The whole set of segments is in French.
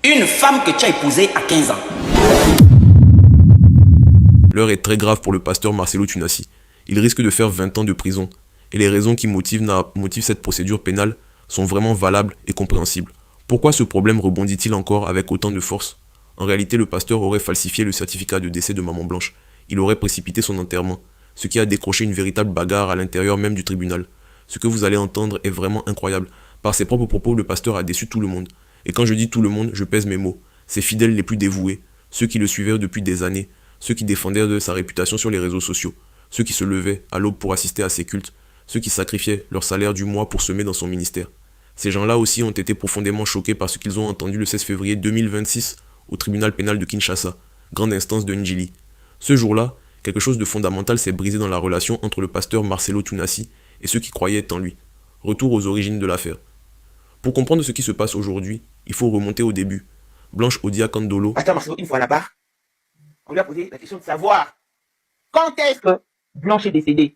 Une femme que tu as épousée à 15 ans. L'heure est très grave pour le pasteur Marcelo Tunasi. Il risque de faire 20 ans de prison. Et les raisons qui motivent cette procédure pénale sont vraiment valables et compréhensibles. Pourquoi ce problème rebondit-il encore avec autant de force? En réalité, le pasteur aurait falsifié le certificat de décès de Maman Blanche. Il aurait précipité son enterrement, ce qui a décroché une véritable bagarre à l'intérieur même du tribunal. Ce que vous allez entendre est vraiment incroyable. Par ses propres propos, le pasteur a déçu tout le monde. Et quand je dis tout le monde, je pèse mes mots. Ses fidèles les plus dévoués, ceux qui le suivaient depuis des années, ceux qui défendaient de sa réputation sur les réseaux sociaux, ceux qui se levaient à l'aube pour assister à ses cultes, ceux qui sacrifiaient leur salaire du mois pour semer dans son ministère. Ces gens-là aussi ont été profondément choqués par ce qu'ils ont entendu le 16 février 2026 au tribunal pénal de Kinshasa, grande instance de Njili. Ce jour-là, quelque chose de fondamental s'est brisé dans la relation entre le pasteur Marcelo Tunasi et ceux qui croyaient en lui. Retour aux origines de l'affaire. Pour comprendre ce qui se passe aujourd'hui, il faut remonter au début. Blanche Odia Kandolo. Pasteur Marcelo, une fois là-bas, on lui a posé la question de savoir quand est-ce que Blanche est décédée.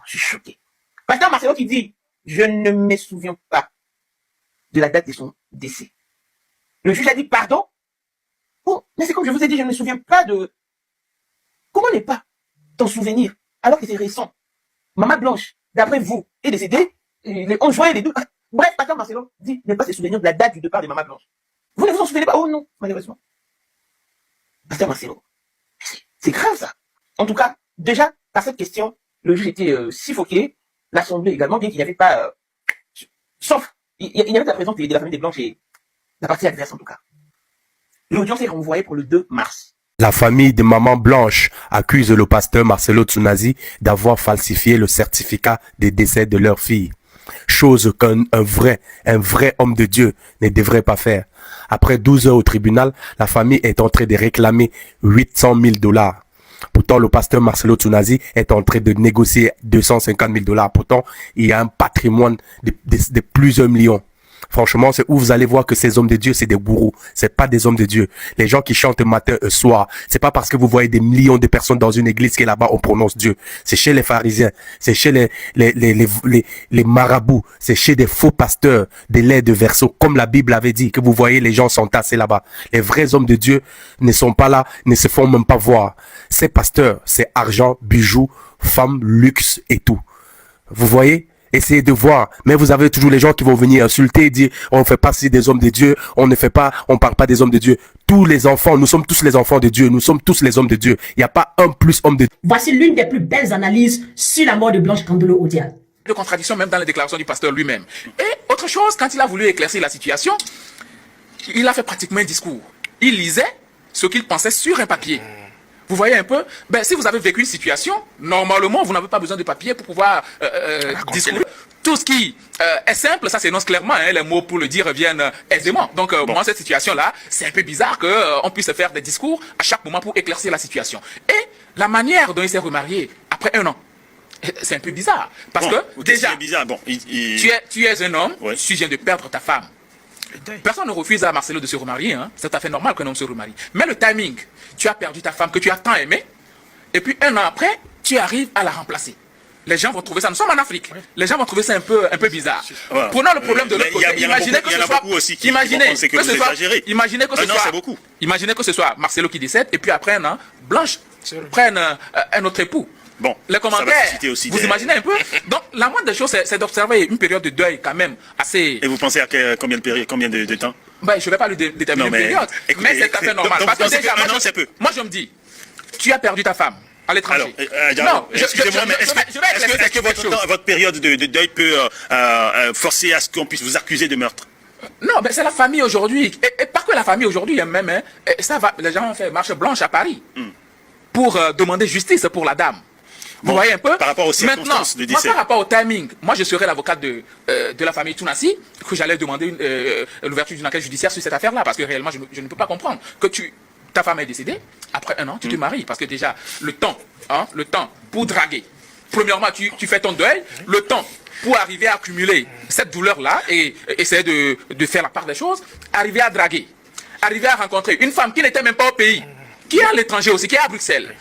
Je suis choqué. Pasteur Marcelo qui dit, je ne me souviens pas de la date de son décès. Le juge a dit, pardon? Oh, mais c'est comme je vous ai dit, je ne me souviens pas de... Comment n'est pas t'en souvenir alors que c'est récent? Maman Blanche, d'après vous, est décédée le 11 juin, les deux... Bref, Pasteur Marcelo dit ne pas se souvenir de la date du départ de Maman Blanche. Vous ne vous en souvenez pas? Oh non, malheureusement. Pasteur Marcelo, c'est grave ça. En tout cas, déjà, par cette question, le juge était suffoqué, l'Assemblée également, bien qu'il n'y avait pas... sauf, il y avait la présence de la famille des Blanches et la partie adverse en tout cas. L'audience est renvoyée pour le 2 mars. La famille de Maman Blanche accuse le pasteur Marcelo Tunasi d'avoir falsifié le certificat de décès de leur fille. Chose qu'un vrai homme de Dieu ne devrait pas faire. Après 12 heures au tribunal, la famille est en train de réclamer 800 000 $. Pourtant, le pasteur Marcelo Tunasi est en train de négocier 250 000 $. Pourtant, il y a un patrimoine de plusieurs millions. Franchement, c'est où vous allez voir que ces hommes de Dieu, c'est des gourous. C'est pas des hommes de Dieu. Les gens qui chantent matin et soir, c'est pas parce que vous voyez des millions de personnes dans une église que là-bas on prononce Dieu. C'est chez les pharisiens, c'est chez les marabouts, c'est chez des faux pasteurs, des laits de verso, comme la Bible avait dit, que vous voyez les gens s'entasser là-bas. Les vrais hommes de Dieu ne sont pas là, ne se font même pas voir. Ces pasteurs, c'est argent, bijoux, femmes, luxe et tout. Vous voyez? Essayez de voir, mais vous avez toujours les gens qui vont venir insulter et dire on ne fait pas si des hommes de Dieu, on parle pas des hommes de Dieu. Tous les enfants, nous sommes tous les enfants de Dieu, nous sommes tous les hommes de Dieu. Il n'y a pas un plus homme de Dieu. Voici l'une des plus belles analyses sur la mort de Blanche Kandolo Odia. De contradiction même dans les déclarations du pasteur lui-même. Et autre chose, quand il a voulu éclaircir la situation, il a fait pratiquement un discours. Il lisait ce qu'il pensait sur un papier. Vous voyez un peu, si vous avez vécu une situation, normalement, vous n'avez pas besoin de papier pour pouvoir discuter. Tout ce qui est simple, ça s'énonce clairement, hein, les mots pour le dire reviennent aisément. Donc, moi, cette situation-là, c'est un peu bizarre qu'on puisse faire des discours à chaque moment pour éclaircir la situation. Et la manière dont il s'est remarié, après 1 an, c'est un peu bizarre. Parce que, déjà, bizarre. Tu es un homme, tu viens de perdre ta femme. Personne ne refuse à Marcelo de se remarier, hein. C'est tout à fait normal qu'un homme se remarie. Mais le timing, tu as perdu ta femme que tu as tant aimée, et puis 1 an après, tu arrives à la remplacer. Les gens vont trouver ça, nous sommes en Afrique, les gens vont trouver ça un peu bizarre. Ouais. Prenons le problème de l'autre côté. Imaginez que ce soit, imaginez que ce soit Marcelo qui décède, et puis après 1 an, Blanche prenne un autre époux. Bon, les commentaires, vous imaginez un peu. Donc, la moindre des choses, c'est d'observer une période de deuil quand même assez... Et vous pensez à combien de temps? Je ne vais pas lui déterminer une période, mais c'est tout à fait normal. Parce que déjà, moi je me dis, tu as perdu ta femme à l'étranger. Non, excusez-moi, mais est-ce que votre période de deuil peut forcer à ce qu'on puisse vous accuser de meurtre? Non, c'est la famille aujourd'hui. Et pas que la famille aujourd'hui, même, hein, ça va, les gens ont fait marche blanche à Paris. pour demander justice pour la dame. Vous voyez un peu? Par rapport aux circonstances de décès. Moi, par rapport au timing, moi je serais l'avocate de la famille Tounassi, que j'allais demander l'ouverture d'une enquête judiciaire sur cette affaire-là, parce que réellement je ne peux pas comprendre que ta femme est décédée, après 1 an, tu te maries, parce que déjà, le temps pour draguer, premièrement, tu fais ton deuil, le temps pour arriver à accumuler cette douleur-là et essayer de faire la part des choses, arriver à draguer, arriver à rencontrer une femme qui n'était même pas au pays, qui est à l'étranger aussi, qui est à Bruxelles,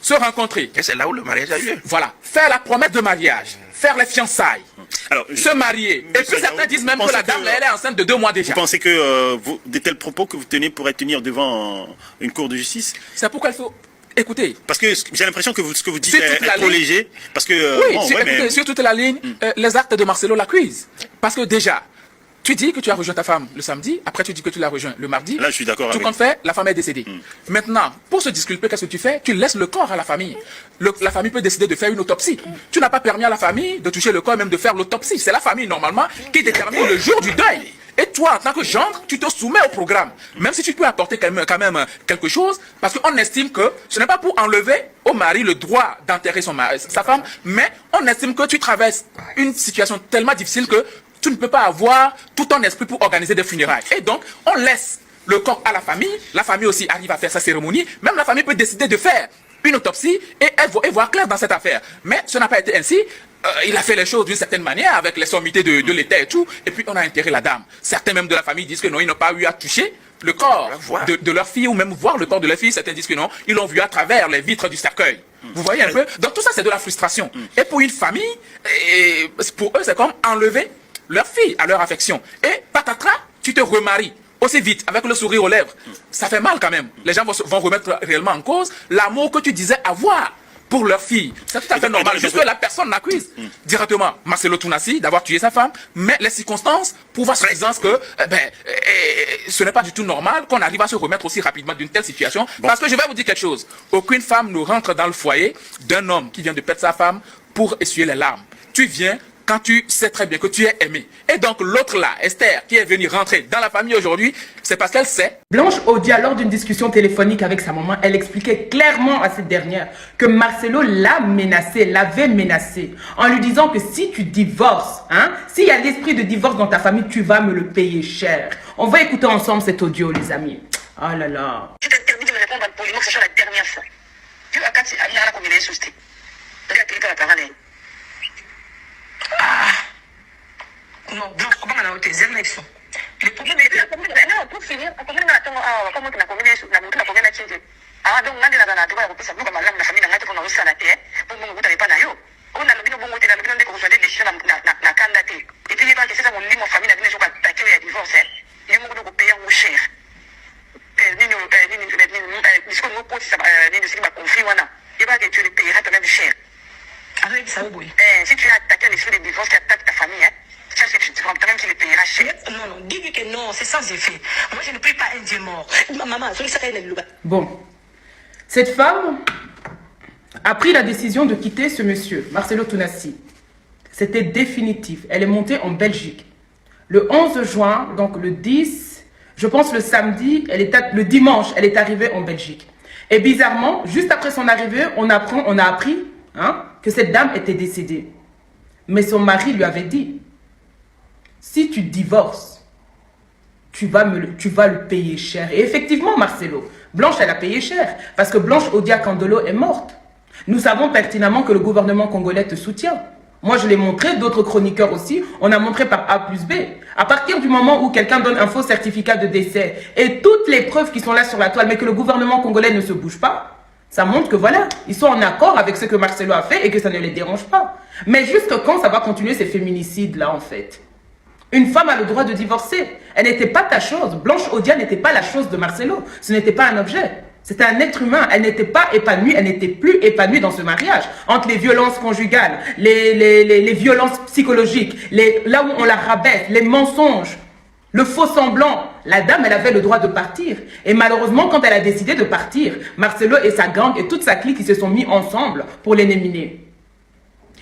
se rencontrer. Et c'est là où le mariage a lieu. Voilà, faire la promesse de mariage, faire les fiançailles, Alors, se marier. Et puis certains disent même que la dame, elle est enceinte de 2 mois déjà. Vous pensez que de tels propos que vous tenez pourraient tenir devant une cour de justice? C'est pourquoi il faut écouter. Parce que j'ai l'impression que ce que vous dites C'est est trop léger. Parce que, oui, sur toute la ligne, les actes de Marcelo l'accusent. Parce que déjà, tu dis que tu as rejoint ta femme le samedi, après tu dis que tu l'as rejoint le mardi. Là, je suis d'accord avec. Tout compte fait, la femme est décédée. Maintenant, pour se disculper, qu'est-ce que tu fais? Tu laisses le corps à la famille. La famille peut décider de faire une autopsie. Tu n'as pas permis à la famille de toucher le corps, même de faire l'autopsie. C'est la famille, normalement, qui détermine le jour du deuil. Et toi, en tant que gendre, tu te soumets au programme. Même si tu peux apporter quand même quelque chose, parce qu'on estime que ce n'est pas pour enlever au mari le droit d'enterrer sa femme, mais on estime que tu traverses une situation tellement difficile que tu ne peux pas avoir tout ton esprit pour organiser des funérailles. Et donc, on laisse le corps à la famille aussi arrive à faire sa cérémonie, même la famille peut décider de faire une autopsie et voir clair dans cette affaire. Mais ce n'a pas été ainsi. Il a fait les choses d'une certaine manière avec les sommités de l'État et tout, et puis on a enterré la dame. Certains même de la famille disent que non, ils n'ont pas eu à toucher le corps de leur fille ou même voir le corps de leur fille. Certains disent que non, ils l'ont vu à travers les vitres du cercueil. Vous voyez un peu? Donc tout ça c'est de la frustration. Et pour une famille, pour eux c'est comme enlever leur fille à leur affection. Et patatras, tu te remaries aussi vite, avec le sourire aux lèvres. Ça fait mal quand même. Les gens vont remettre réellement en cause l'amour que tu disais avoir pour leur fille. C'est tout à fait normal. Juste que la personne n'accuse directement Marcelo Tounassi d'avoir tué sa femme, mais les circonstances prouvent à suffisance que ce n'est pas du tout normal qu'on arrive à se remettre aussi rapidement d'une telle situation. Parce que je vais vous dire quelque chose. Aucune femme ne rentre dans le foyer d'un homme qui vient de perdre sa femme pour essuyer les larmes. Tu viens quand tu sais très bien que tu es aimé. Et donc l'autre là, Esther, qui est venue rentrer dans la famille aujourd'hui, c'est parce qu'elle sait. Blanche Odia, lors d'une discussion téléphonique avec sa maman, elle expliquait clairement à cette dernière que Marcelo l'avait menacé, en lui disant que si tu divorces, s'il y a l'esprit de divorce dans ta famille, tu vas me le payer cher. On va écouter ensemble cet audio, les amis. Oh là là. Je t'interdis de me répondre en poliment, c'est la dernière fois. Tu as qu'à dire à combien de soucis. Regarde, tu es la parole. Non, Blanche, comment on a été zéro élection. Le problème est là, pour finir, comment on a combien de soucis, donc, on a dit que ça la famille n'a pas de ça la terre, pour nous, vous n'avez pas d'ailleurs. On a le bon côté, la bonne découverte des décisions, la candidature. Et puis, il va que c'est ça, mon lit, mon famille, la vie, je vais attaquer les divorces. Il y a beaucoup de payer au cher. Si tu as attaqué les choses de divorce qui attaquent ta famille, ça c'est tu comprends même qu'il les payera cher. Non, dis-lui que non, c'est sans effet. Moi je ne prie pas un Dieu mort. Maman, je ne Bon, cette femme a pris la décision de quitter ce monsieur, Marcelo Tounassi. C'était définitif. Elle est montée en Belgique. Le 11 juin, donc le 10, je pense le samedi, le dimanche, elle est arrivée en Belgique. Et bizarrement, juste après son arrivée, on a appris que cette dame était décédée. Mais son mari lui avait dit, si tu divorces, tu vas le payer cher. Et effectivement, Marcelo, Blanche, elle a payé cher. Parce que Blanche Odia Candelo est morte. Nous savons pertinemment que le gouvernement congolais te soutient. Moi, je l'ai montré, d'autres chroniqueurs aussi. On a montré par A plus B. À partir du moment où quelqu'un donne un faux certificat de décès et toutes les preuves qui sont là sur la toile, mais que le gouvernement congolais ne se bouge pas, ça montre que voilà, ils sont en accord avec ce que Marcelo a fait et que ça ne les dérange pas. Mais jusque quand ça va continuer ces féminicides-là, en fait? Une femme a le droit de divorcer. Elle n'était pas ta chose. Blanche Odia n'était pas la chose de Marcelo. Ce n'était pas un objet. C'était un être humain. Elle n'était pas épanouie. Elle n'était plus épanouie dans ce mariage. Entre les violences conjugales, les violences psychologiques, là où on la rabaisse, les mensonges, le faux semblant. La dame, elle avait le droit de partir. Et malheureusement, quand elle a décidé de partir, Marcelo et sa gang et toute sa clique, ils se sont mis ensemble pour l'éliminer.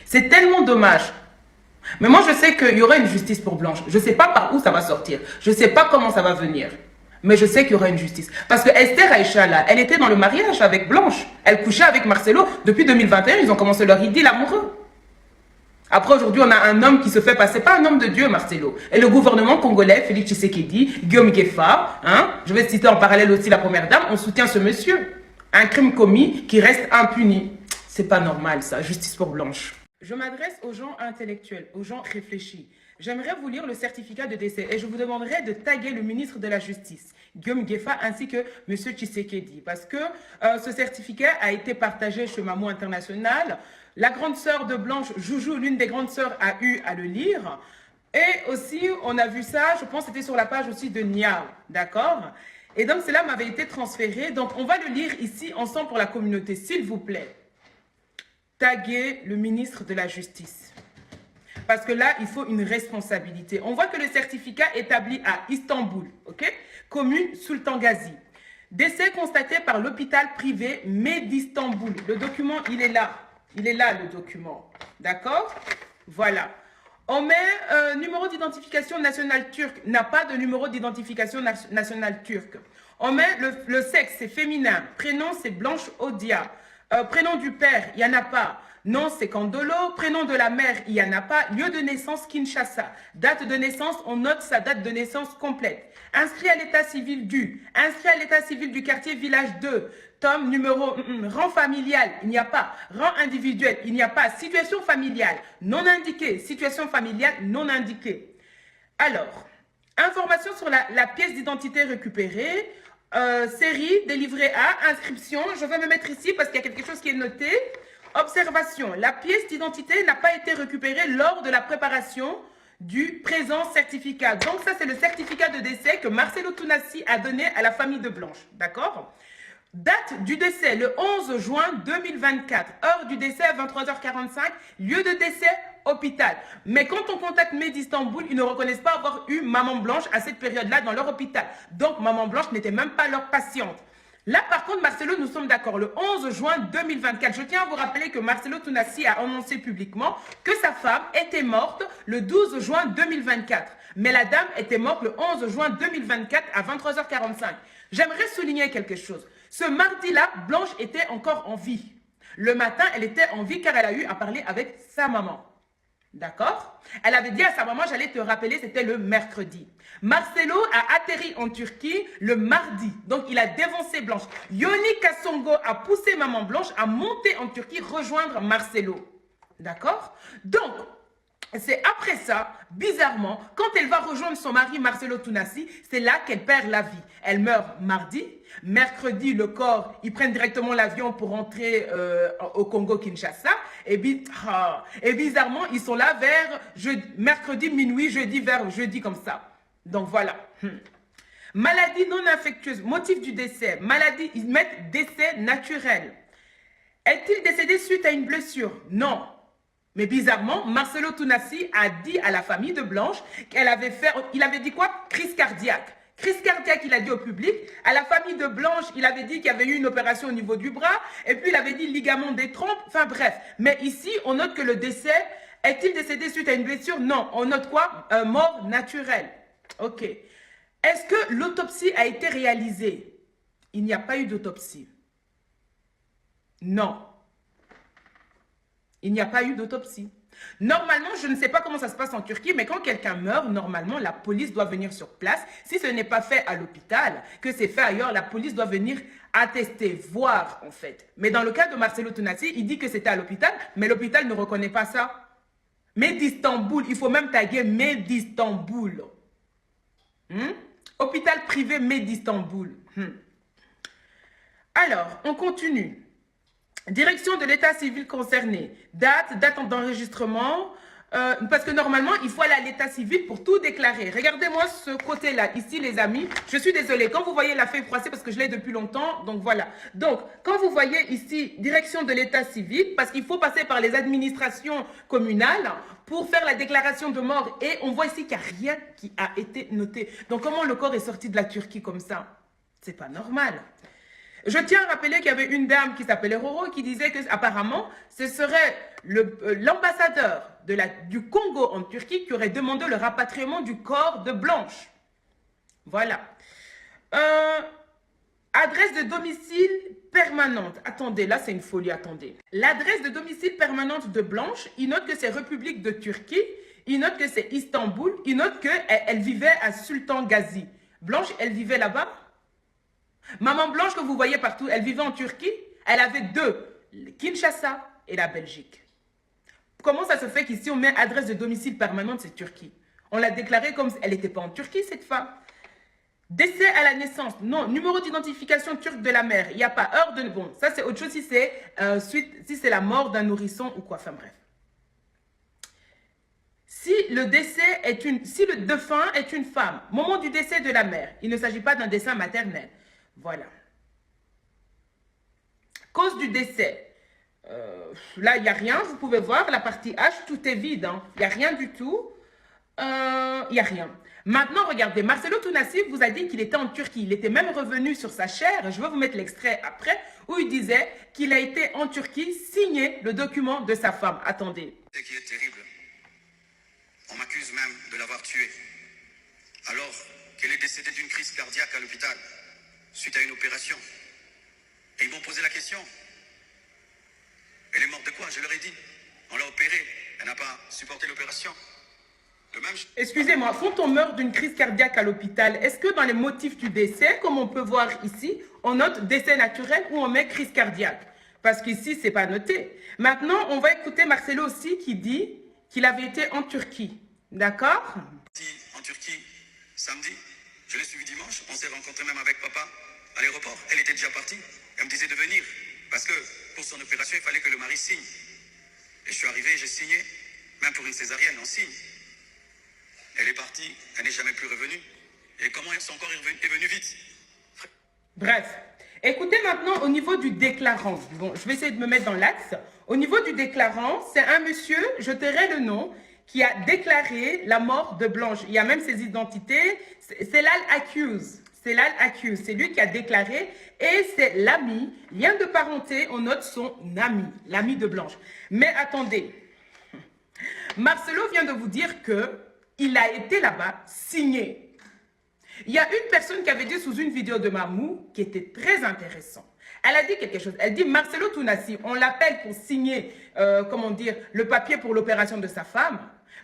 C'est tellement dommage. Mais moi, je sais qu'il y aura une justice pour Blanche. Je ne sais pas par où ça va sortir. Je ne sais pas comment ça va venir. Mais je sais qu'il y aura une justice. Parce que Esther Aïcha, là, elle était dans le mariage avec Blanche. Elle couchait avec Marcelo. Depuis 2021, ils ont commencé leur idylle amoureux. Après, aujourd'hui, on a un homme qui se fait passer, pas un homme de Dieu, Marcelo. Et le gouvernement congolais, Félix Tshisekedi, Guillaume Gueffa, hein, je vais citer en parallèle aussi la première dame, on soutient ce monsieur. Un crime commis qui reste impuni. C'est pas normal, ça. Justice pour Blanche. Je m'adresse aux gens intellectuels, aux gens réfléchis. J'aimerais vous lire le certificat de décès et je vous demanderai de taguer le ministre de la Justice, Guillaume Gueffa, ainsi que M. Tshisekedi. Parce que ce certificat a été partagé chez Mamou International. La grande sœur de Blanche, Joujou, l'une des grandes sœurs, a eu à le lire. Et aussi, on a vu ça, je pense que c'était sur la page aussi de Niao, d'accord? Et donc, cela m'avait été transféré. Donc, on va le lire ici, ensemble pour la communauté, s'il vous plaît. Taguer le ministre de la Justice. Parce que là, il faut une responsabilité. On voit que le certificat établi à Istanbul, ok, commune Sultan Gazi. Décès constaté par l'hôpital privé d'Istanbul. Le document, il est là. Il est là, le document. D'accord? Voilà. On met numéro d'identification nationale turque. N'a pas de numéro d'identification nationale turque. On met le sexe, c'est féminin. Prénom, c'est Blanche Odia. Prénom du père, il n'y en a pas. Nom, c'est Kandolo. Prénom de la mère, il n'y en a pas. Lieu de naissance, Kinshasa. Date de naissance, on note sa date de naissance complète. Inscrit à l'état civil du. Inscrit à l'état civil du quartier village 2. Tome numéro. Rang familial, il n'y a pas. Rang individuel, il n'y a pas. Situation familiale, non indiquée. Situation familiale, non indiquée. Alors, information sur la pièce d'identité récupérée. Série, délivrée à, inscription. Je vais me mettre ici parce qu'il y a quelque chose qui est noté. Observation. La pièce d'identité n'a pas été récupérée lors de la préparation du présent certificat. Donc ça, c'est le certificat de décès que Marcelo Tounassi a donné à la famille de Blanche. D'accord? Date du décès, le 11 juin 2024. Heure du décès, 23h45. Lieu de décès, hôpital. Mais quand on contacte d'Istanbul, ils ne reconnaissent pas avoir eu Maman Blanche à cette période-là dans leur hôpital. Donc, Maman Blanche n'était même pas leur patiente. Là, par contre, Marcelo, nous sommes d'accord. Le 11 juin 2024, je tiens à vous rappeler que Marcelo Tounassi a annoncé publiquement que sa femme était morte le 12 juin 2024. Mais la dame était morte le 11 juin 2024 à 23h45. J'aimerais souligner quelque chose. Ce mardi-là, Blanche était encore en vie. Le matin, elle était en vie car elle a eu à parler avec sa maman. D'accord? Elle avait dit à sa maman, j'allais te rappeler, c'était le mercredi. Marcelo a atterri en Turquie le mardi. Donc, il a dévancé Blanche. Yoni Kassongo a poussé Maman Blanche à monter en Turquie, rejoindre Marcelo. D'accord? Donc, c'est après ça, bizarrement, quand elle va rejoindre son mari Marcelo Tounassi, c'est là qu'elle perd la vie. Elle meurt mardi. Mercredi, le corps, ils prennent directement l'avion pour rentrer au Congo-Kinshasa. Et bizarrement, ils sont là vers mercredi minuit, jeudi vers jeudi comme ça. Donc voilà. Maladie non infectieuse, motif du décès. Maladie, ils mettent décès naturel. Est-il décédé suite à une blessure? Non. Mais bizarrement, Marcelo Tounassi a dit à la famille de Blanche qu'elle avait fait, il avait dit quoi? Crise cardiaque. Crise cardiaque, il a dit au public. À la famille de Blanche, il avait dit qu'il y avait eu une opération au niveau du bras. Et puis, il avait dit ligament des trompes. Enfin, bref. Mais ici, on note que le décès, est-il décédé suite à une blessure? Non. On note quoi? Mort naturelle. Ok. Est-ce que l'autopsie a été réalisée? Il n'y a pas eu d'autopsie. Non. Il n'y a pas eu d'autopsie. Normalement, je ne sais pas comment ça se passe en Turquie, mais quand quelqu'un meurt, normalement, la police doit venir sur place. Si ce n'est pas fait à l'hôpital, que c'est fait ailleurs, la police doit venir attester, voir en fait. Mais dans le cas de Marcelo Tounassi, il dit que c'était à l'hôpital, mais l'hôpital ne reconnaît pas ça. d'Istanbul, il faut même taguer d'Istanbul. Hôpital privé d'Istanbul. Alors, on continue. Direction de l'état civil concerné. Date d'enregistrement. Parce que normalement, il faut aller à l'état civil pour tout déclarer. Regardez-moi ce côté-là, ici les amis. Je suis désolée, quand vous voyez la feuille froissée, parce que je l'ai depuis longtemps, donc voilà. Donc, quand vous voyez ici, direction de l'état civil, parce qu'il faut passer par les administrations communales pour faire la déclaration de mort. Et on voit ici qu'il n'y a rien qui a été noté. Donc, comment le corps est sorti de la Turquie comme ça? C'est pas normal. Je tiens à rappeler qu'il y avait une dame qui s'appelait Roro qui disait que apparemment ce serait l'ambassadeur du Congo en Turquie qui aurait demandé le rapatriement du corps de Blanche. Voilà. Adresse de domicile permanente. Attendez, là c'est une folie, attendez. L'adresse de domicile permanente de Blanche, il note que c'est République de Turquie, il note que c'est Istanbul, il note qu'elle vivait à Sultan Gazi. Blanche, elle vivait là-bas? Maman Blanche que vous voyez partout, elle vivait en Turquie? Elle avait deux, Kinshasa et la Belgique. Comment ça se fait qu'ici on met adresse de domicile permanente, c'est Turquie? On l'a déclaré comme elle n'était pas en Turquie, cette femme. Décès à la naissance, non. Numéro d'identification turc de la mère, il n'y a pas. Heure de... Bon, ça c'est autre chose si c'est si c'est la mort d'un nourrisson ou quoi, enfin bref. Si le décès est si le défunt est une femme, moment du décès de la mère, il ne s'agit pas d'un décès maternel. Voilà. Cause du décès. Là, il n'y a rien, vous pouvez voir, la partie H, tout est vide. Hein. Il n'y a rien du tout. Il n'y a rien. Maintenant, regardez, Marcelo Tounassi vous a dit qu'il était en Turquie. Il était même revenu sur sa chaire, je vais vous mettre l'extrait après, où il disait qu'il a été en Turquie signer le document de sa femme. Attendez. Ce qui est terrible, on m'accuse même de l'avoir tuée, alors qu'elle est décédée d'une crise cardiaque à l'hôpital, suite à une opération. Et ils m'ont posé la question. Elle est morte de quoi? Je leur ai dit. On l'a opérée, elle n'a pas supporté l'opération. Excusez-moi, quand on meurt d'une crise cardiaque à l'hôpital, est-ce que dans les motifs du décès, comme on peut voir ici, on note décès naturel ou on met crise cardiaque? Parce qu'ici, ce n'est pas noté. Maintenant, on va écouter Marcelo aussi qui dit qu'il avait été en Turquie. D'accord? En Turquie, samedi, je l'ai suivi dimanche, on s'est rencontré même avec papa à l'aéroport. Elle était déjà partie, elle me disait de venir. Parce que pour son opération, il fallait que le mari signe. Et je suis arrivé, j'ai signé, même pour une césarienne, on signe. Elle est partie, elle n'est jamais plus revenue. Et comment son corps est venu vite? Bref, écoutez maintenant au niveau du déclarant. Bon, je vais essayer de me mettre dans l'axe. Au niveau du déclarant, c'est un monsieur, je tairai le nom, qui a déclaré la mort de Blanche. Il y a même ses identités. C'est l'Al-Accuse. C'est l'Al-Accuse. C'est lui qui a déclaré. Et c'est l'ami, lien de parenté, on note son ami, l'ami de Blanche. Mais attendez, Marcelo vient de vous dire que il a été là-bas signé. Il y a une personne qui avait dit sous une vidéo de Mamou qui était très intéressant. Elle a dit quelque chose. Elle dit Marcelo Tounassi, on l'appelle pour signer, comment dire, le papier pour l'opération de sa femme.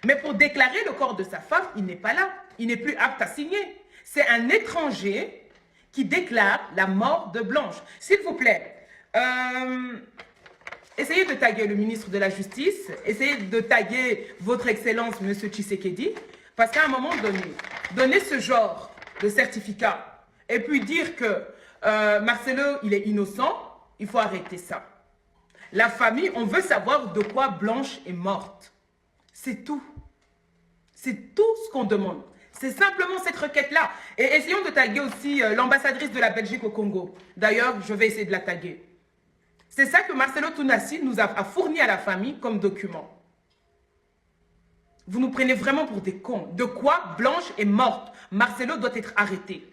Mais pour déclarer le corps de sa femme, il n'est pas là. Il n'est plus apte à signer. C'est un étranger qui déclare la mort de Blanche. S'il vous plaît, essayez de taguer le ministre de la Justice, essayez de taguer votre Excellence, Monsieur Tshisekedi, parce qu'à un moment donné, donner ce genre de certificat et puis dire que Marcelo, il est innocent, il faut arrêter ça. La famille, on veut savoir de quoi Blanche est morte. C'est tout. C'est tout ce qu'on demande. C'est simplement cette requête-là. Et essayons de taguer aussi l'ambassadrice de la Belgique au Congo. D'ailleurs, je vais essayer de la taguer. C'est ça que Marcelo Tounassi nous a fourni à la famille comme document. Vous nous prenez vraiment pour des cons. De quoi Blanche est morte? Marcelo doit être arrêté.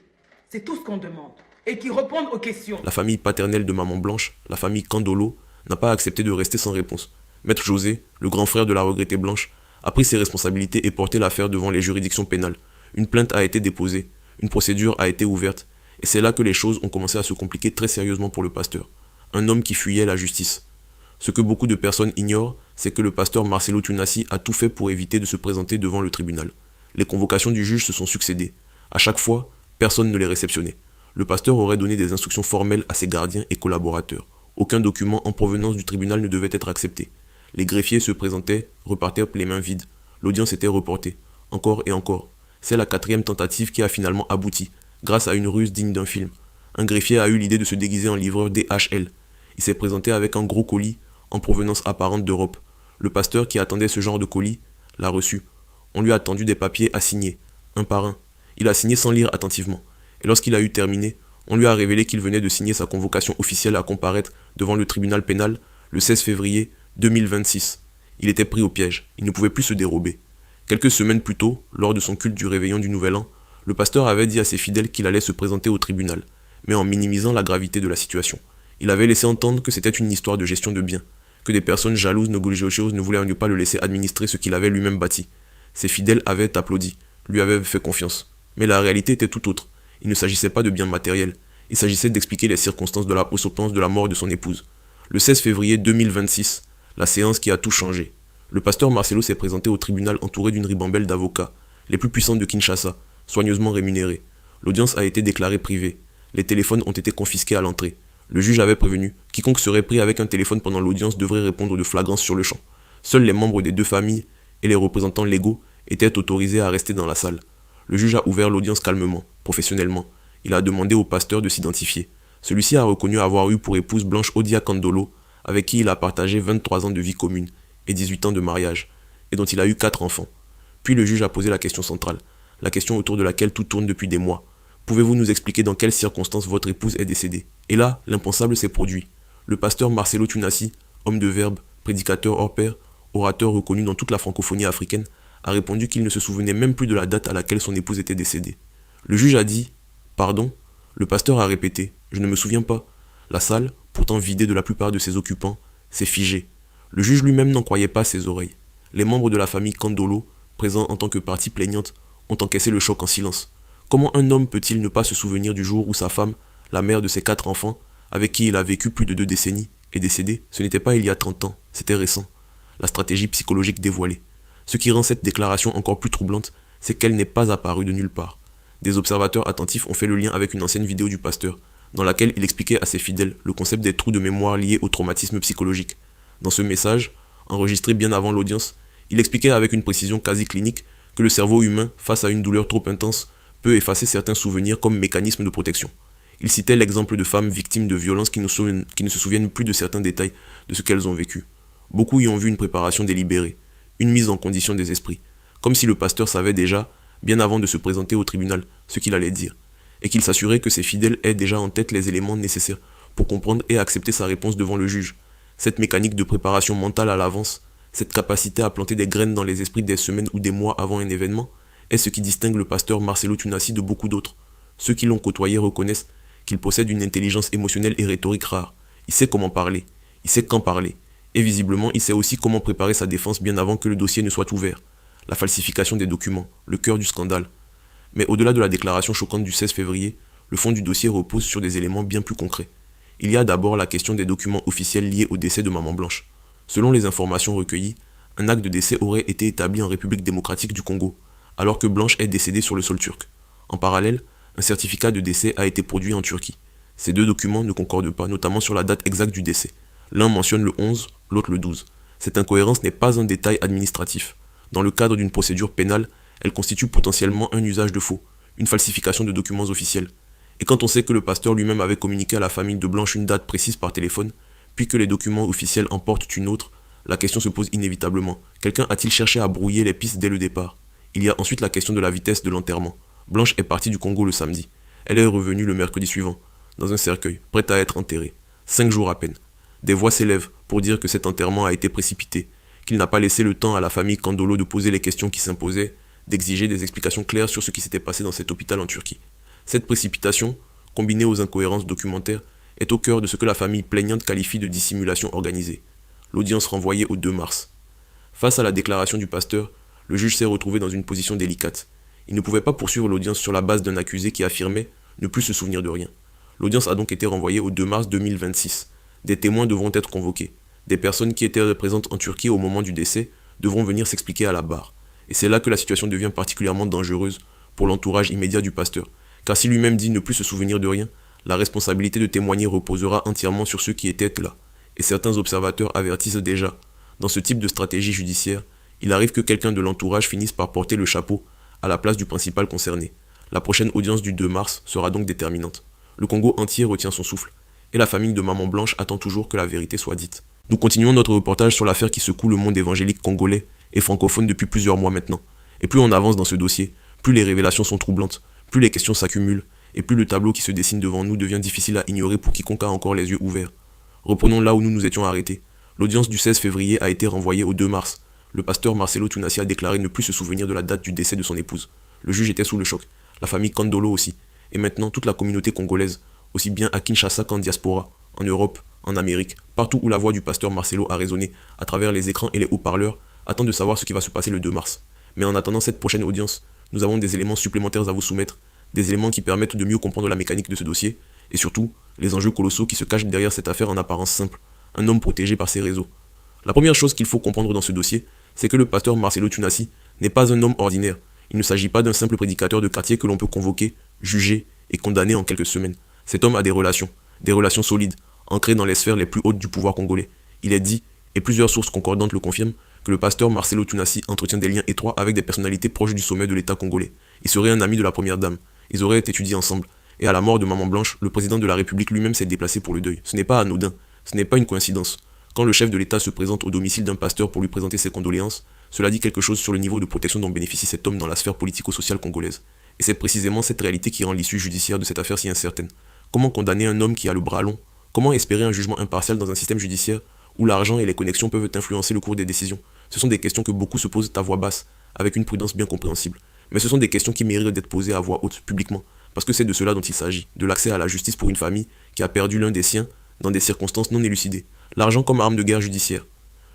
C'est tout ce qu'on demande. Et qu'il réponde aux questions. La famille paternelle de maman Blanche, la famille Kandolo, n'a pas accepté de rester sans réponse. Maître José, le grand frère de la regrettée Blanche, a pris ses responsabilités et porté l'affaire devant les juridictions pénales. Une plainte a été déposée, une procédure a été ouverte, et c'est là que les choses ont commencé à se compliquer très sérieusement pour le pasteur. Un homme qui fuyait la justice. Ce que beaucoup de personnes ignorent, c'est que le pasteur Marcelo Tounassi a tout fait pour éviter de se présenter devant le tribunal. Les convocations du juge se sont succédées. À chaque fois, personne ne les réceptionnait. Le pasteur aurait donné des instructions formelles à ses gardiens et collaborateurs. Aucun document en provenance du tribunal ne devait être accepté. Les greffiers se présentaient, repartaient les mains vides. L'audience était reportée. Encore et encore. C'est la 4e tentative qui a finalement abouti, grâce à une ruse digne d'un film. Un greffier a eu l'idée de se déguiser en livreur DHL. Il s'est présenté avec un gros colis, en provenance apparente d'Europe. Le pasteur qui attendait ce genre de colis l'a reçu. On lui a tendu des papiers à signer, un par un. Il a signé sans lire attentivement. Et lorsqu'il a eu terminé, on lui a révélé qu'il venait de signer sa convocation officielle à comparaître devant le tribunal pénal le 16 février 2026. Il était pris au piège, il ne pouvait plus se dérober. Quelques semaines plus tôt, lors de son culte du réveillon du Nouvel An, le pasteur avait dit à ses fidèles qu'il allait se présenter au tribunal, mais en minimisant la gravité de la situation. Il avait laissé entendre que c'était une histoire de gestion de biens, que des personnes jalouses ne voulaient pas le laisser administrer ce qu'il avait lui-même bâti. Ses fidèles avaient applaudi, lui avaient fait confiance. Mais la réalité était tout autre. Il ne s'agissait pas de biens matériels, il s'agissait d'expliquer les circonstances de la mort de son épouse. Le 16 février 2026, la séance qui a tout changé. Le pasteur Marcelo s'est présenté au tribunal entouré d'une ribambelle d'avocats, les plus puissants de Kinshasa, soigneusement rémunérés. L'audience a été déclarée privée. Les téléphones ont été confisqués à l'entrée. Le juge avait prévenu, quiconque serait pris avec un téléphone pendant l'audience devrait répondre de flagrance sur le champ. Seuls les membres des deux familles et les représentants légaux étaient autorisés à rester dans la salle. Le juge a ouvert l'audience calmement, professionnellement. Il a demandé au pasteur de s'identifier. Celui-ci a reconnu avoir eu pour épouse Blanche Odia Kandolo, avec qui il a partagé 23 ans de vie commune et 18 ans de mariage, et dont il a eu 4 enfants. Puis le juge a posé la question centrale, la question autour de laquelle tout tourne depuis des mois. Pouvez-vous nous expliquer dans quelles circonstances votre épouse est décédée? Et là, l'impensable s'est produit. Le pasteur Marcelo Tunasi, homme de verbe, prédicateur hors pair, orateur reconnu dans toute la francophonie africaine, a répondu qu'il ne se souvenait même plus de la date à laquelle son épouse était décédée. Le juge a dit « Pardon ?» Le pasteur a répété « Je ne me souviens pas ». La salle, pourtant vidée de la plupart de ses occupants, s'est figée. Le juge lui-même n'en croyait pas ses oreilles. Les membres de la famille Kandolo, présents en tant que partie plaignante, ont encaissé le choc en silence. Comment un homme peut-il ne pas se souvenir du jour où sa femme, la mère de ses 4 enfants, avec qui il a vécu plus de 2 décennies, est décédée? Ce n'était pas il y a 30 ans, c'était récent. La stratégie psychologique dévoilée. Ce qui rend cette déclaration encore plus troublante, c'est qu'elle n'est pas apparue de nulle part. Des observateurs attentifs ont fait le lien avec une ancienne vidéo du pasteur, dans laquelle il expliquait à ses fidèles le concept des trous de mémoire liés au traumatisme psychologique. Dans ce message, enregistré bien avant l'audience, il expliquait avec une précision quasi clinique que le cerveau humain, face à une douleur trop intense, peut effacer certains souvenirs comme mécanisme de protection. Il citait l'exemple de femmes victimes de violences qui ne se souviennent plus de certains détails de ce qu'elles ont vécu. Beaucoup y ont vu une préparation délibérée, une mise en condition des esprits, comme si le pasteur savait déjà, bien avant de se présenter au tribunal, ce qu'il allait dire, et qu'il s'assurait que ses fidèles aient déjà en tête les éléments nécessaires pour comprendre et accepter sa réponse devant le juge. Cette mécanique de préparation mentale à l'avance, cette capacité à planter des graines dans les esprits des semaines ou des mois avant un événement, est ce qui distingue le pasteur Marcelo Tunasi de beaucoup d'autres. Ceux qui l'ont côtoyé reconnaissent qu'il possède une intelligence émotionnelle et rhétorique rare. Il sait comment parler, il sait quand parler, et visiblement il sait aussi comment préparer sa défense bien avant que le dossier ne soit ouvert. La falsification des documents, le cœur du scandale. Mais au-delà de la déclaration choquante du 16 février, le fond du dossier repose sur des éléments bien plus concrets. Il y a d'abord la question des documents officiels liés au décès de Maman Blanche. Selon les informations recueillies, un acte de décès aurait été établi en République démocratique du Congo, alors que Blanche est décédée sur le sol turc. En parallèle, un certificat de décès a été produit en Turquie. Ces deux documents ne concordent pas, notamment sur la date exacte du décès. L'un mentionne le 11, l'autre le 12. Cette incohérence n'est pas un détail administratif. Dans le cadre d'une procédure pénale, elle constitue potentiellement un usage de faux, une falsification de documents officiels. Et quand on sait que le pasteur lui-même avait communiqué à la famille de Blanche une date précise par téléphone, puis que les documents officiels en portent une autre, la question se pose inévitablement. Quelqu'un a-t-il cherché à brouiller les pistes dès le départ? Il y a ensuite la question de la vitesse de l'enterrement. Blanche est partie du Congo le samedi. Elle est revenue le mercredi suivant, dans un cercueil, prête à être enterrée. 5 jours à peine. Des voix s'élèvent pour dire que cet enterrement a été précipité, qu'il n'a pas laissé le temps à la famille Kandolo de poser les questions qui s'imposaient, d'exiger des explications claires sur ce qui s'était passé dans cet hôpital en Turquie. Cette précipitation, combinée aux incohérences documentaires, est au cœur de ce que la famille plaignante qualifie de dissimulation organisée. L'audience renvoyée au 2 mars. Face à la déclaration du pasteur, le juge s'est retrouvé dans une position délicate. Il ne pouvait pas poursuivre l'audience sur la base d'un accusé qui affirmait ne plus se souvenir de rien. L'audience a donc été renvoyée au 2 mars 2026. Des témoins devront être convoqués. Des personnes qui étaient présentes en Turquie au moment du décès devront venir s'expliquer à la barre. Et c'est là que la situation devient particulièrement dangereuse pour l'entourage immédiat du pasteur. Car si lui-même dit ne plus se souvenir de rien, la responsabilité de témoigner reposera entièrement sur ceux qui étaient là. Et certains observateurs avertissent déjà. Dans ce type de stratégie judiciaire, il arrive que quelqu'un de l'entourage finisse par porter le chapeau à la place du principal concerné. La prochaine audience du 2 mars sera donc déterminante. Le Congo entier retient son souffle, et la famille de Maman Blanche attend toujours que la vérité soit dite. Nous continuons notre reportage sur l'affaire qui secoue le monde évangélique congolais et francophone depuis plusieurs mois maintenant. Et plus on avance dans ce dossier, plus les révélations sont troublantes, plus les questions s'accumulent, et plus le tableau qui se dessine devant nous devient difficile à ignorer pour quiconque a encore les yeux ouverts. Reprenons là où nous nous étions arrêtés. L'audience du 16 février a été renvoyée au 2 mars. Le pasteur Marcelo Tunasi a déclaré ne plus se souvenir de la date du décès de son épouse. Le juge était sous le choc, la famille Kandolo aussi, et maintenant toute la communauté congolaise, aussi bien à Kinshasa qu'en diaspora, en Europe, en Amérique, partout où la voix du pasteur Marcelo a résonné, à travers les écrans et les haut-parleurs, attend de savoir ce qui va se passer le 2 mars. Mais en attendant cette prochaine audience, nous avons des éléments supplémentaires à vous soumettre, des éléments qui permettent de mieux comprendre la mécanique de ce dossier, et surtout, les enjeux colossaux qui se cachent derrière cette affaire en apparence simple, un homme protégé par ses réseaux. La première chose qu'il faut comprendre dans ce dossier, c'est que le pasteur Marcelo Tunasi n'est pas un homme ordinaire. Il ne s'agit pas d'un simple prédicateur de quartier que l'on peut convoquer, juger et condamner en quelques semaines. Cet homme a des relations solides, ancrées dans les sphères les plus hautes du pouvoir congolais. Il est dit, et plusieurs sources concordantes le confirment, que le pasteur Marcelo Tunasi entretient des liens étroits avec des personnalités proches du sommet de l'État congolais. Il serait un ami de la première dame. Ils auraient étudié ensemble. Et à la mort de Maman Blanche, le président de la République lui-même s'est déplacé pour le deuil. Ce n'est pas anodin, ce n'est pas une coïncidence. Quand le chef de l'État se présente au domicile d'un pasteur pour lui présenter ses condoléances, cela dit quelque chose sur le niveau de protection dont bénéficie cet homme dans la sphère politico-sociale congolaise. Et c'est précisément cette réalité qui rend l'issue judiciaire de cette affaire si incertaine. Comment condamner un homme qui a le bras long? Comment espérer un jugement impartial dans un système judiciaire où l'argent et les connexions peuvent influencer le cours des décisions? Ce sont des questions que beaucoup se posent à voix basse, avec une prudence bien compréhensible. Mais ce sont des questions qui méritent d'être posées à voix haute, publiquement, parce que c'est de cela dont il s'agit, de l'accès à la justice pour une famille qui a perdu l'un des siens dans des circonstances non élucidées. L'argent comme arme de guerre judiciaire.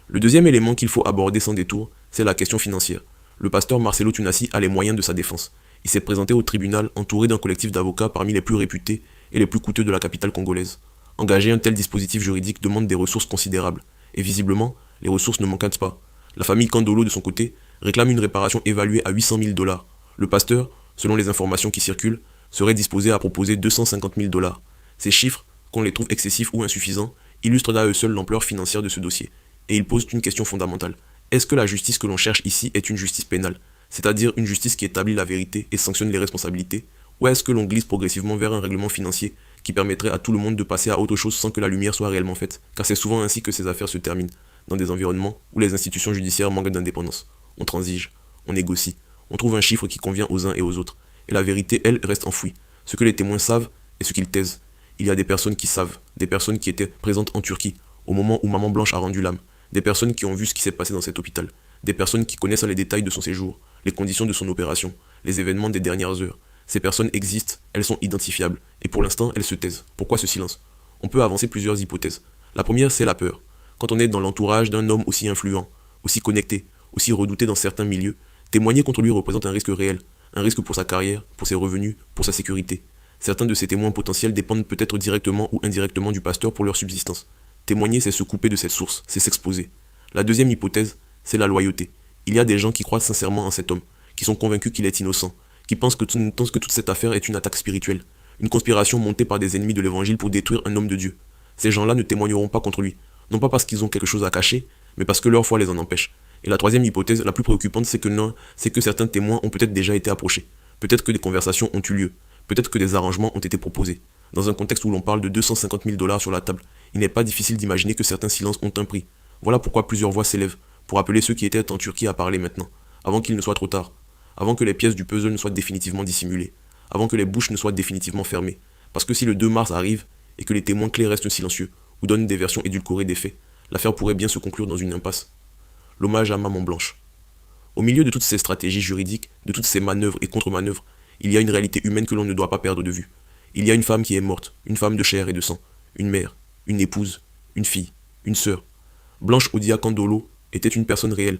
Le deuxième élément qu'il faut aborder sans détour, c'est la question financière. Le pasteur Marcelo Tunasi a les moyens de sa défense. Il s'est présenté au tribunal entouré d'un collectif d'avocats parmi les plus réputés et les plus coûteux de la capitale congolaise. Engager un tel dispositif juridique demande des ressources considérables. Et visiblement, les ressources ne manquent pas. La famille Kandolo, de son côté, réclame une réparation évaluée à 800 000 $. Le pasteur, selon les informations qui circulent, serait disposé à proposer 250 000 $. Ces chiffres, qu'on les trouve excessifs ou insuffisants, illustrent à eux seuls l'ampleur financière de ce dossier. Et ils posent une question fondamentale. Est-ce que la justice que l'on cherche ici est une justice pénale, c'est-à-dire une justice qui établit la vérité et sanctionne les responsabilités, ou est-ce que l'on glisse progressivement vers un règlement financier qui permettrait à tout le monde de passer à autre chose sans que la lumière soit réellement faite, car c'est souvent ainsi que ces affaires se terminent, dans des environnements où les institutions judiciaires manquent d'indépendance. On transige, on négocie, on trouve un chiffre qui convient aux uns et aux autres, et la vérité, elle, reste enfouie. Ce que les témoins savent et ce qu'ils taisent. Il y a des personnes qui savent, des personnes qui étaient présentes en Turquie, au moment où Maman Blanche a rendu l'âme, des personnes qui ont vu ce qui s'est passé dans cet hôpital, des personnes qui connaissent les détails de son séjour, les conditions de son opération, les événements des dernières heures. Ces personnes existent, elles sont identifiables, et pour l'instant, elles se taisent. Pourquoi ce silence? On peut avancer plusieurs hypothèses. La première, c'est la peur. Quand on est dans l'entourage d'un homme aussi influent, aussi connecté, aussi redouté dans certains milieux, témoigner contre lui représente un risque réel, un risque pour sa carrière, pour ses revenus, pour sa sécurité. Certains de ces témoins potentiels dépendent peut-être directement ou indirectement du pasteur pour leur subsistance. Témoigner, c'est se couper de cette source, c'est s'exposer. La deuxième hypothèse, c'est la loyauté. Il y a des gens qui croient sincèrement en cet homme, qui sont convaincus qu'il est innocent, qui pensent que toute cette affaire est une attaque spirituelle, une conspiration montée par des ennemis de l'évangile pour détruire un homme de Dieu. Ces gens-là ne témoigneront pas contre lui, non pas parce qu'ils ont quelque chose à cacher, mais parce que leur foi les en empêche. Et la troisième hypothèse, la plus préoccupante, c'est que certains témoins ont peut-être déjà été approchés. Peut-être que des conversations ont eu lieu. Peut-être que des arrangements ont été proposés. Dans un contexte où l'on parle de 250 000 $ sur la table, il n'est pas difficile d'imaginer que certains silences ont un prix. Voilà pourquoi plusieurs voix s'élèvent, pour appeler ceux qui étaient en Turquie à parler maintenant, avant qu'il ne soit trop tard, avant que les pièces du puzzle ne soient définitivement dissimulées, avant que les bouches ne soient définitivement fermées. Parce que si le 2 mars arrive, et que les témoins clés restent silencieux, ou donnent des versions édulcorées des faits, l'affaire pourrait bien se conclure dans une impasse. L'hommage à Maman Blanche. Au milieu de toutes ces stratégies juridiques, de toutes ces manœuvres et contre-manœuvres, il y a une réalité humaine que l'on ne doit pas perdre de vue. Il y a une femme qui est morte, une femme de chair et de sang, une mère, une épouse, une fille, une sœur. Blanche Odia Kandolo était une personne réelle,